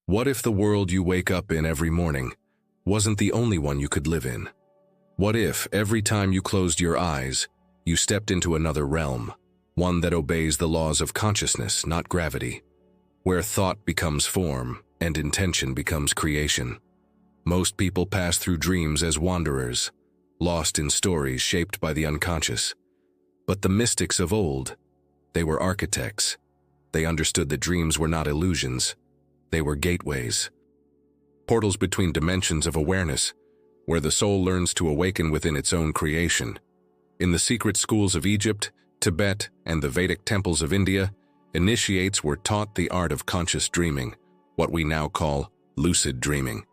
What if the world you wake up in every morning wasn't the only one you could live in? What if every time you closed your eyes, you stepped into another realm, one that obeys the laws of consciousness, not gravity, where thought becomes form and intention becomes creation? Most people pass through dreams as wanderers, lost in stories shaped by the unconscious. But the mystics of old, they were architects. They understood that dreams were not illusions. They were gateways, portals between dimensions of awareness, where the soul learns to awaken within its own creation. In the secret schools of Egypt, Tibet, and the Vedic temples of India, initiates were taught the art of conscious dreaming, what we now call lucid dreaming.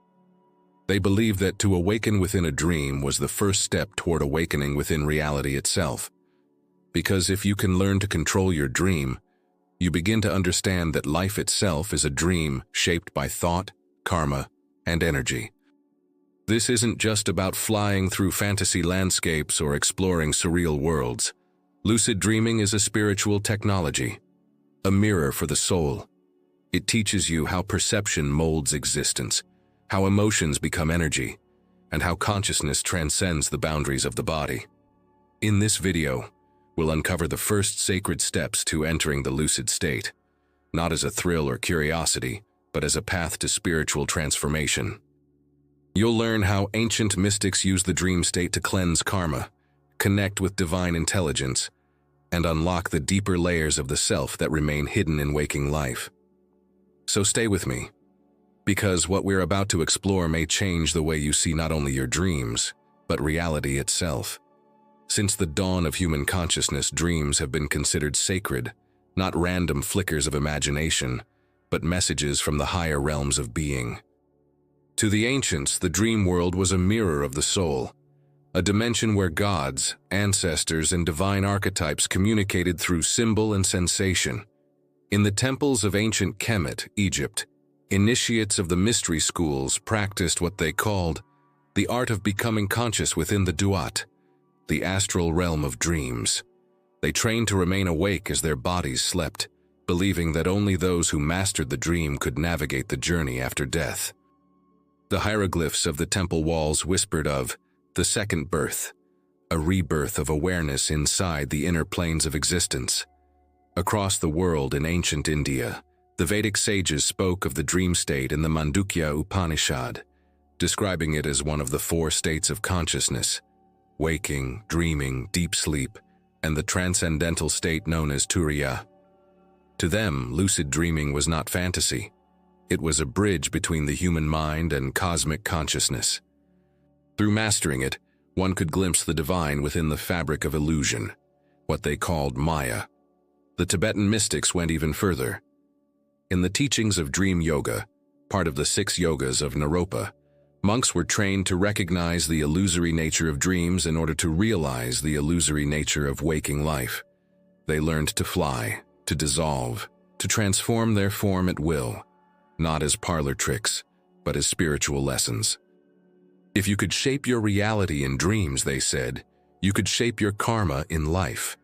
They believed that to awaken within a dream was the first step toward awakening within reality itself. Because if you can learn to control your dream, you begin to understand that life itself is a dream shaped by thought, karma, and energy. This isn't just about flying through fantasy landscapes or exploring surreal worlds. Lucid dreaming is a spiritual technology, a mirror for the soul. It teaches you how perception molds existence, how emotions become energy, and how consciousness transcends the boundaries of the body. In this video, we'll uncover the first sacred steps to entering the lucid state, not as a thrill or curiosity, but as a path to spiritual transformation. You'll learn how ancient mystics used the dream state to cleanse karma, connect with divine intelligence, and unlock the deeper layers of the self that remain hidden in waking life. So stay with me, because what we're about to explore may change the way you see not only your dreams, but reality itself. Since the dawn of human consciousness, dreams have been considered sacred, not random flickers of imagination, but messages from the higher realms of being. To the ancients, the dream world was a mirror of the soul, a dimension where gods, ancestors, and divine archetypes communicated through symbol and sensation. In the temples of ancient Kemet, Egypt, initiates of the mystery schools practiced what they called the art of becoming conscious within the duat, the astral realm of dreams. They trained to remain awake as their bodies slept, believing that only those who mastered the dream could navigate the journey after death. The hieroglyphs of the temple walls whispered of the second birth, a rebirth of awareness inside the inner planes of existence. Across the world in ancient India, the Vedic sages spoke of the dream state in the Mandukya Upanishad, describing it as one of the four states of consciousness: waking, dreaming, deep sleep, and the transcendental state known as Turiya. To them, lucid dreaming was not fantasy. It was a bridge between the human mind and cosmic consciousness. Through mastering it, one could glimpse the divine within the fabric of illusion, what they called Maya. The Tibetan mystics went even further. In the teachings of dream yoga, part of the 6 yogas of Naropa, monks were trained to recognize the illusory nature of dreams in order to realize the illusory nature of waking life. They learned to fly, to dissolve, to transform their form at will, not as parlor tricks, but as spiritual lessons. If you could shape your reality in dreams, they said, you could shape your karma in life.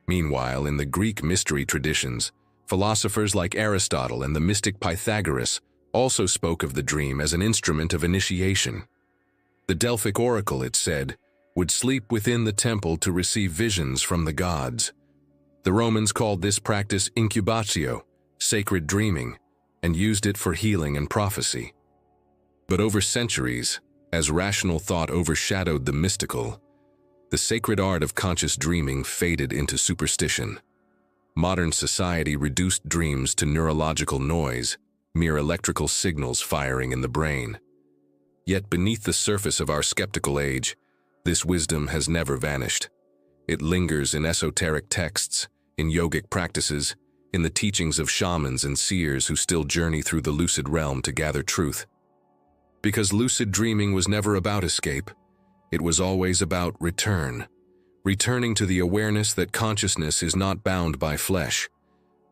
Meanwhile, in the Greek mystery traditions, philosophers like Aristotle and the mystic Pythagoras also spoke of the dream as an instrument of initiation. The Delphic oracle, it said, would sleep within the temple to receive visions from the gods. The Romans called this practice incubatio, sacred dreaming, and used it for healing and prophecy. But over centuries, as rational thought overshadowed the mystical, the sacred art of conscious dreaming faded into superstition. Modern society reduced dreams to neurological noise, mere electrical signals firing in the brain. Yet beneath the surface of our skeptical age, this wisdom has never vanished. It lingers in esoteric texts, in yogic practices, in the teachings of shamans and seers who still journey through the lucid realm to gather truth. Because lucid dreaming was never about escape, it was always about return. Returning to the awareness that consciousness is not bound by flesh,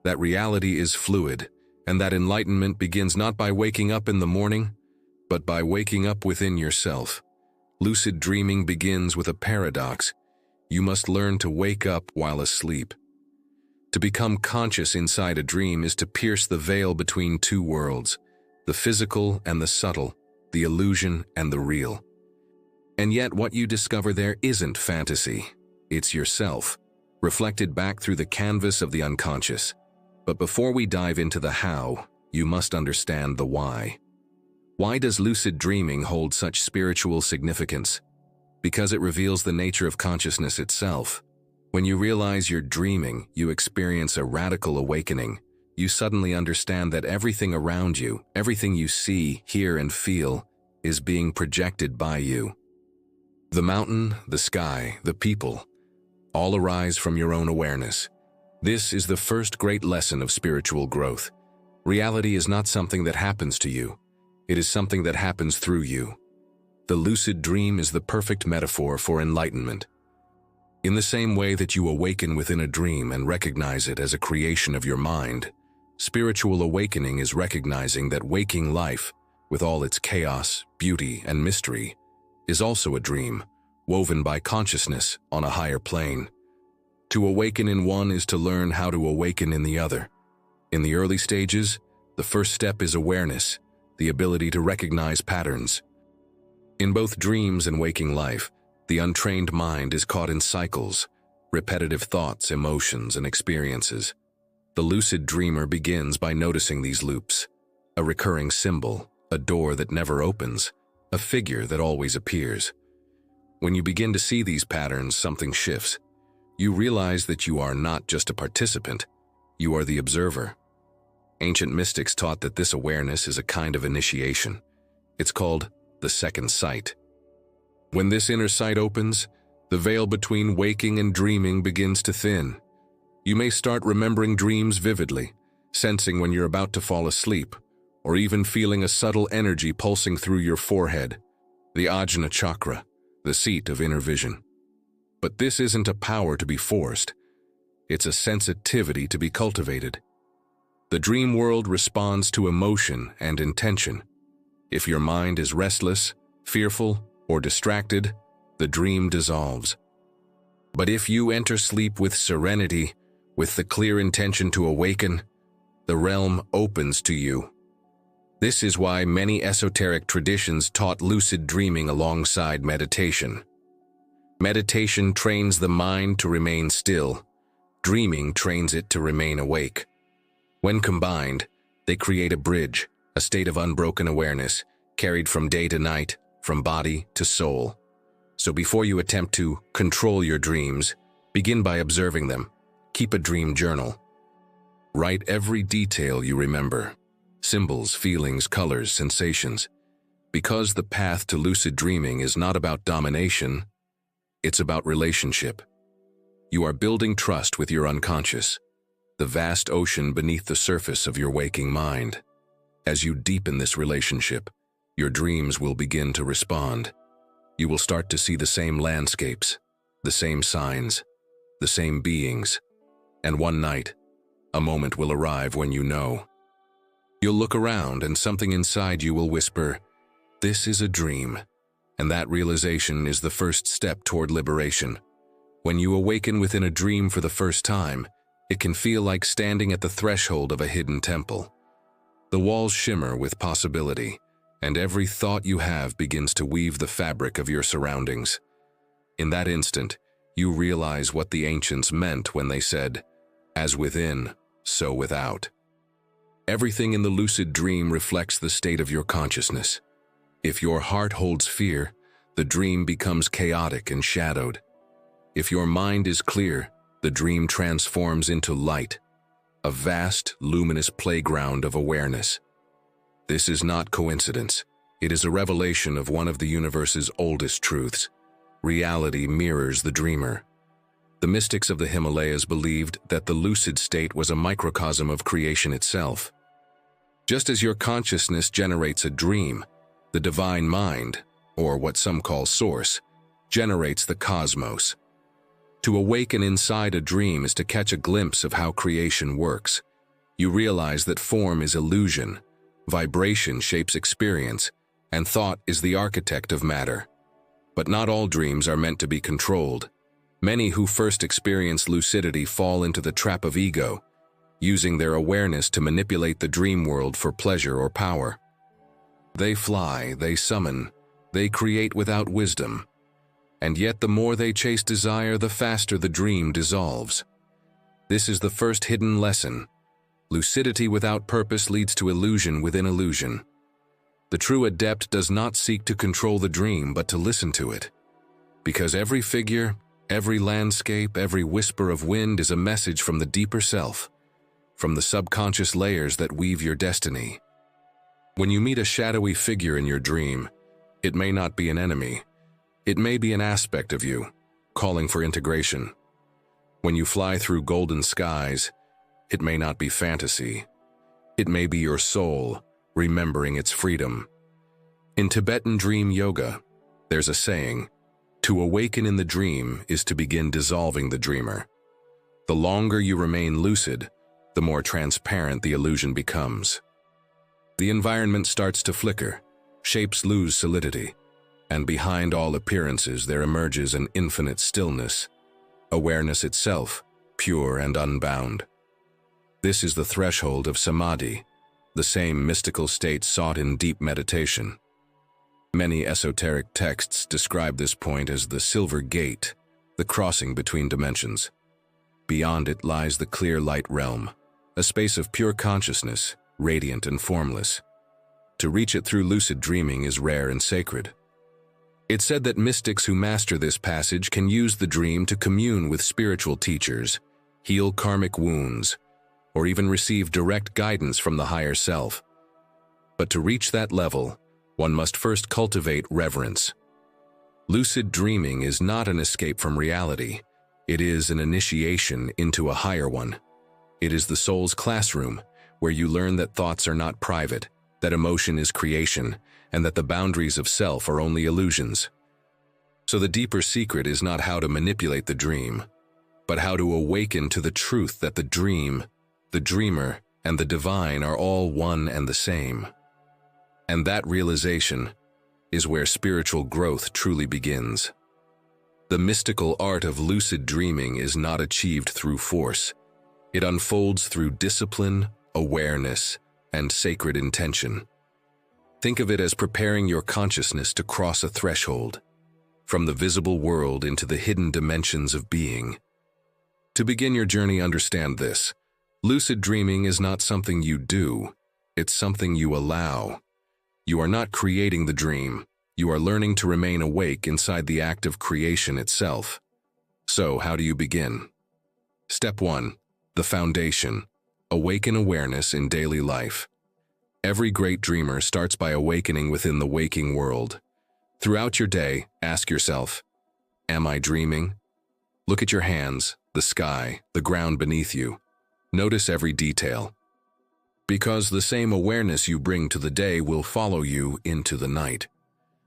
that reality is fluid, and that enlightenment begins not by waking up in the morning, but by waking up within yourself. Lucid dreaming begins with a paradox. You must learn to wake up while asleep. To become conscious inside a dream is to pierce the veil between two worlds, the physical and the subtle, the illusion and the real. And yet what you discover there isn't fantasy. It's yourself, reflected back through the canvas of the unconscious. But before we dive into the how, you must understand the why. Why does lucid dreaming hold such spiritual significance? Because it reveals the nature of consciousness itself. When you realize you're dreaming, you experience a radical awakening. You suddenly understand that everything around you, everything you see, hear, and feel, is being projected by you. The mountain, the sky, the people, all arise from your own awareness. This is the first great lesson of spiritual growth. Reality is not something that happens to you. It is something that happens through you. The lucid dream is the perfect metaphor for enlightenment. In the same way that you awaken within a dream and recognize it as a creation of your mind, spiritual awakening is recognizing that waking life, with all its chaos, beauty, and mystery, is also a dream, woven by consciousness on a higher plane. To awaken in one is to learn how to awaken in the other. In the early stages, the first step is awareness, the ability to recognize patterns. In both dreams and waking life, the untrained mind is caught in cycles, repetitive thoughts, emotions, and experiences. The lucid dreamer begins by noticing these loops, a recurring symbol, a door that never opens, a figure that always appears. When you begin to see these patterns, something shifts. You realize that you are not just a participant, you are the observer. Ancient mystics taught that this awareness is a kind of initiation. It's called the second sight. When this inner sight opens, the veil between waking and dreaming begins to thin. You may start remembering dreams vividly, sensing when you're about to fall asleep, or even feeling a subtle energy pulsing through your forehead, the Ajna chakra, the seat of inner vision. But this isn't a power to be forced. It's a sensitivity to be cultivated. The dream world responds to emotion and intention. If your mind is restless, fearful, or distracted, the dream dissolves. But if you enter sleep with serenity, with the clear intention to awaken, the realm opens to you. This is why many esoteric traditions taught lucid dreaming alongside meditation. Meditation trains the mind to remain still. Dreaming trains it to remain awake. When combined, they create a bridge, a state of unbroken awareness, carried from day to night, from body to soul. So before you attempt to control your dreams, begin by observing them. Keep a dream journal. Write every detail you remember. Symbols, feelings, colors, sensations. Because the path to lucid dreaming is not about domination, it's about relationship. You are building trust with your unconscious, the vast ocean beneath the surface of your waking mind. As you deepen this relationship, your dreams will begin to respond. You will start to see the same landscapes, the same signs, the same beings. And one night, a moment will arrive when you know. You'll look around and something inside you will whisper, "This is a dream." And that realization is the first step toward liberation. When you awaken within a dream for the first time, it can feel like standing at the threshold of a hidden temple. The walls shimmer with possibility, and every thought you have begins to weave the fabric of your surroundings. In that instant, you realize what the ancients meant when they said, "As within, so without." Everything in the lucid dream reflects the state of your consciousness. If your heart holds fear, the dream becomes chaotic and shadowed. If your mind is clear, the dream transforms into light, a vast, luminous playground of awareness. This is not coincidence. It is a revelation of one of the universe's oldest truths. Reality mirrors the dreamer. The mystics of the Himalayas believed that the lucid state was a microcosm of creation itself. Just as your consciousness generates a dream, the divine mind, or what some call source, generates the cosmos. To awaken inside a dream is to catch a glimpse of how creation works. You realize that form is illusion, vibration shapes experience, and thought is the architect of matter. But not all dreams are meant to be controlled. Many who first experience lucidity fall into the trap of ego, using their awareness to manipulate the dream world for pleasure or power. They fly, they summon, they create without wisdom. And yet the more they chase desire, the faster the dream dissolves. This is the first hidden lesson. Lucidity without purpose leads to illusion within illusion. The true adept does not seek to control the dream, but to listen to it. Because every figure, every landscape, every whisper of wind is a message from the deeper self, from the subconscious layers that weave your destiny. When you meet a shadowy figure in your dream, it may not be an enemy. It may be an aspect of you, calling for integration. When you fly through golden skies, it may not be fantasy. It may be your soul, remembering its freedom. In Tibetan dream yoga, there's a saying, "To awaken in the dream is to begin dissolving the dreamer." The longer you remain lucid, the more transparent the illusion becomes. The environment starts to flicker, shapes lose solidity, and behind all appearances there emerges an infinite stillness, awareness itself, pure and unbound. This is the threshold of samadhi, the same mystical state sought in deep meditation. Many esoteric texts describe this point as the silver gate, the crossing between dimensions. Beyond it lies the clear light realm, a space of pure consciousness, radiant and formless. To reach it through lucid dreaming is rare and sacred. It's said that mystics who master this passage can use the dream to commune with spiritual teachers, heal karmic wounds, or even receive direct guidance from the higher self. But to reach that level, one must first cultivate reverence. Lucid dreaming is not an escape from reality. It is an initiation into a higher one. It is the soul's classroom, where you learn that thoughts are not private, that emotion is creation, and that the boundaries of self are only illusions. So the deeper secret is not how to manipulate the dream, but how to awaken to the truth that the dream, the dreamer, and the divine are all one and the same. And that realization is where spiritual growth truly begins. The mystical art of lucid dreaming is not achieved through force. It unfolds through discipline, awareness, and sacred intention. Think of it as preparing your consciousness to cross a threshold, from the visible world into the hidden dimensions of being. To begin your journey, understand this. Lucid dreaming is not something you do, it's something you allow. You are not creating the dream, you are learning to remain awake inside the act of creation itself. So, how do you begin? Step 1. The foundation. Awaken awareness in daily life. Every great dreamer starts by awakening within the waking world. Throughout your day, ask yourself, am I dreaming? Look at your hands, the sky, the ground beneath you. Notice every detail. Because the same awareness you bring to the day will follow you into the night.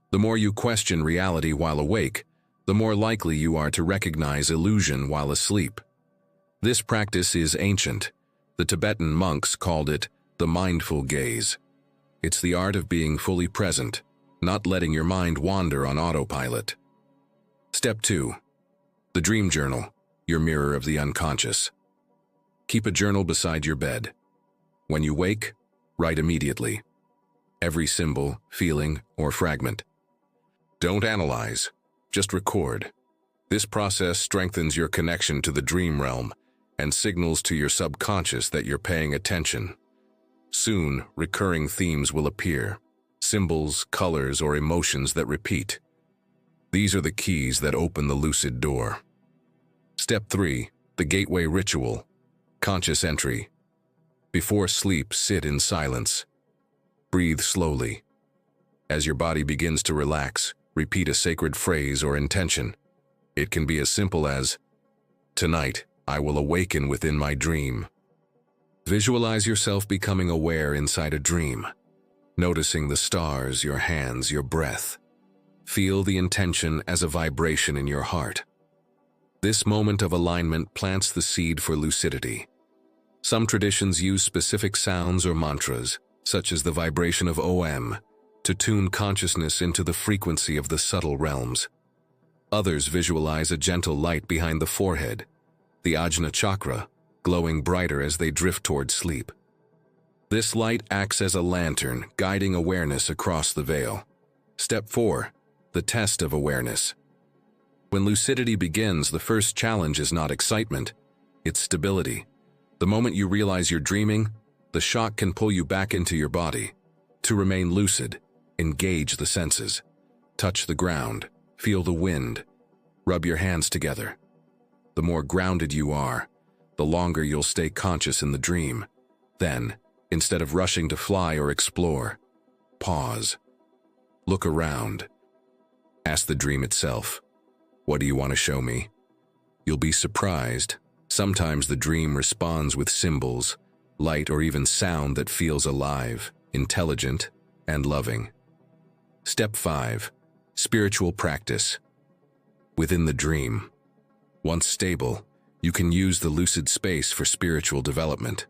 The more you question reality while awake, the more likely you are to recognize illusion while asleep. This practice is ancient. The Tibetan monks called it the mindful gaze. It's the art of being fully present, not letting your mind wander on autopilot. Step 2. The dream journal, your mirror of the unconscious. Keep a journal beside your bed. When you wake, write immediately. Every symbol, feeling, or fragment. Don't analyze, just record. This process strengthens your connection to the dream realm and signals to your subconscious that you're paying attention. Soon, recurring themes will appear, symbols, colors, or emotions that repeat. These are the keys that open the lucid door. Step 3. The gateway ritual. Conscious entry. Before sleep, sit in silence. Breathe slowly. As your body begins to relax, repeat a sacred phrase or intention. It can be as simple as, "Tonight, I will awaken within my dream." Visualize yourself becoming aware inside a dream, noticing the stars, your hands, your breath. Feel the intention as a vibration in your heart. This moment of alignment plants the seed for lucidity. Some traditions use specific sounds or mantras, such as the vibration of Om, to tune consciousness into the frequency of the subtle realms. Others visualize a gentle light behind the forehead, the Ajna chakra, glowing brighter as they drift toward sleep. This light acts as a lantern, guiding awareness across the veil. Step 4. The test of awareness. When lucidity begins, the first challenge is not excitement, it's stability. The moment you realize you're dreaming, the shock can pull you back into your body. To remain lucid, engage the senses. Touch the ground, feel the wind, rub your hands together. The more grounded you are, the longer you'll stay conscious in the dream. Then, instead of rushing to fly or explore, pause. Look around. Ask the dream itself, "What do you want to show me?" You'll be surprised. Sometimes the dream responds with symbols, light, or even sound that feels alive, intelligent, and loving. Step 5. Spiritual practice. Within the dream. Once stable, you can use the lucid space for spiritual development.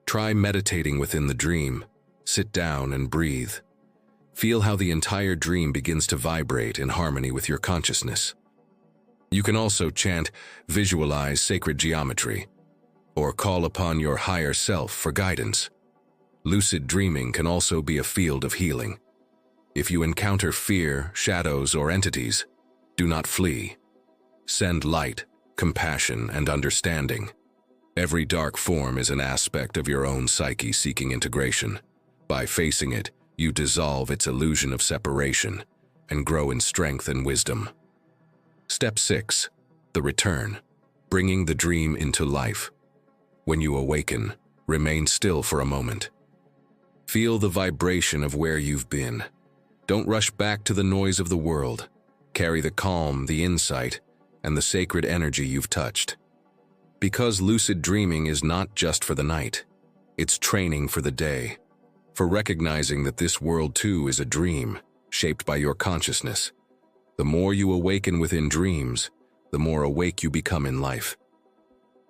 Try meditating within the dream. Sit down and breathe. Feel how the entire dream begins to vibrate in harmony with your consciousness. You can also chant, visualize sacred geometry, or call upon your higher self for guidance. Lucid dreaming can also be a field of healing. If you encounter fear, shadows, or entities, do not flee. Send light, compassion, and understanding. Every dark form is an aspect of your own psyche seeking integration. By facing it, you dissolve its illusion of separation and grow in strength and wisdom. Step 6. The return. Bringing the dream into life. When you awaken, remain still for a moment. Feel the vibration of where you've been. Don't rush back to the noise of the world. Carry the calm, the insight, and the sacred energy you've touched. Because lucid dreaming is not just for the night. It's training for the day. For recognizing that this world too is a dream, shaped by your consciousness. The more you awaken within dreams, the more awake you become in life.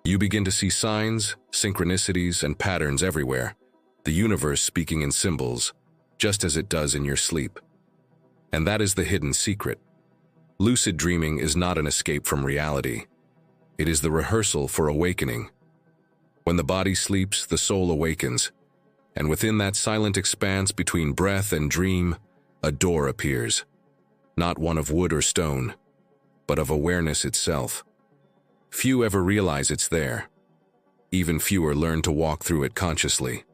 You begin to see signs, synchronicities, and patterns everywhere, the universe speaking in symbols, just as it does in your sleep. And that is the hidden secret. Lucid dreaming is not an escape from reality. It is the rehearsal for awakening. When the body sleeps, the soul awakens, and within that silent expanse between breath and dream, a door appears. Not one of wood or stone, but of awareness itself. Few ever realize it's there. Even fewer learn to walk through it consciously.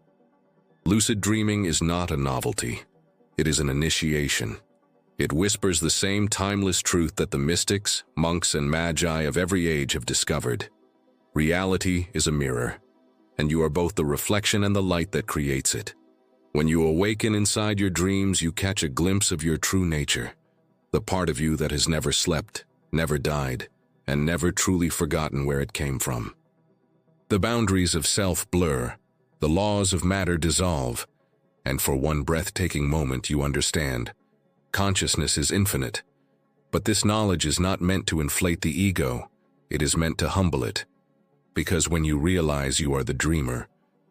Lucid dreaming is not a novelty. It is an initiation. It whispers the same timeless truth that the mystics, monks, and magi of every age have discovered. Reality is a mirror, and you are both the reflection and the light that creates it. When you awaken inside your dreams, you catch a glimpse of your true nature. The part of you that has never slept, never died, and never truly forgotten where it came from. The boundaries of self blur, the laws of matter dissolve, and for one breathtaking moment you understand. Consciousness is infinite, but this knowledge is not meant to inflate the ego, it is meant to humble it. Because when you realize you are the dreamer,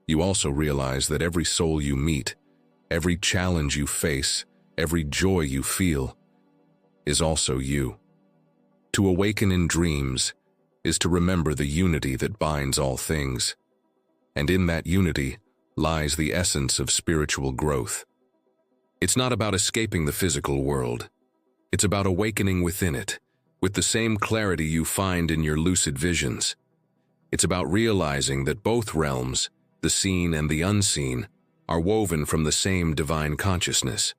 you also realize that every soul you meet, every challenge you face, every joy you feel, is also you. To awaken in dreams is to remember the unity that binds all things, and in that unity lies the essence of spiritual growth. It's not about escaping the physical world. It's about awakening within it, with the same clarity you find in your lucid visions. It's about realizing that both realms, the seen and the unseen, are woven from the same divine consciousness.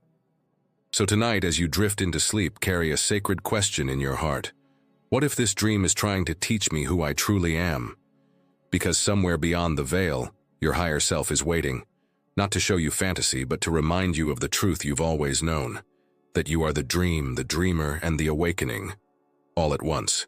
So tonight, as you drift into sleep, carry a sacred question in your heart. What if this dream is trying to teach me who I truly am? Because somewhere beyond the veil, your higher self is waiting, not to show you fantasy, but to remind you of the truth you've always known, that you are the dream, the dreamer, and the awakening, all at once.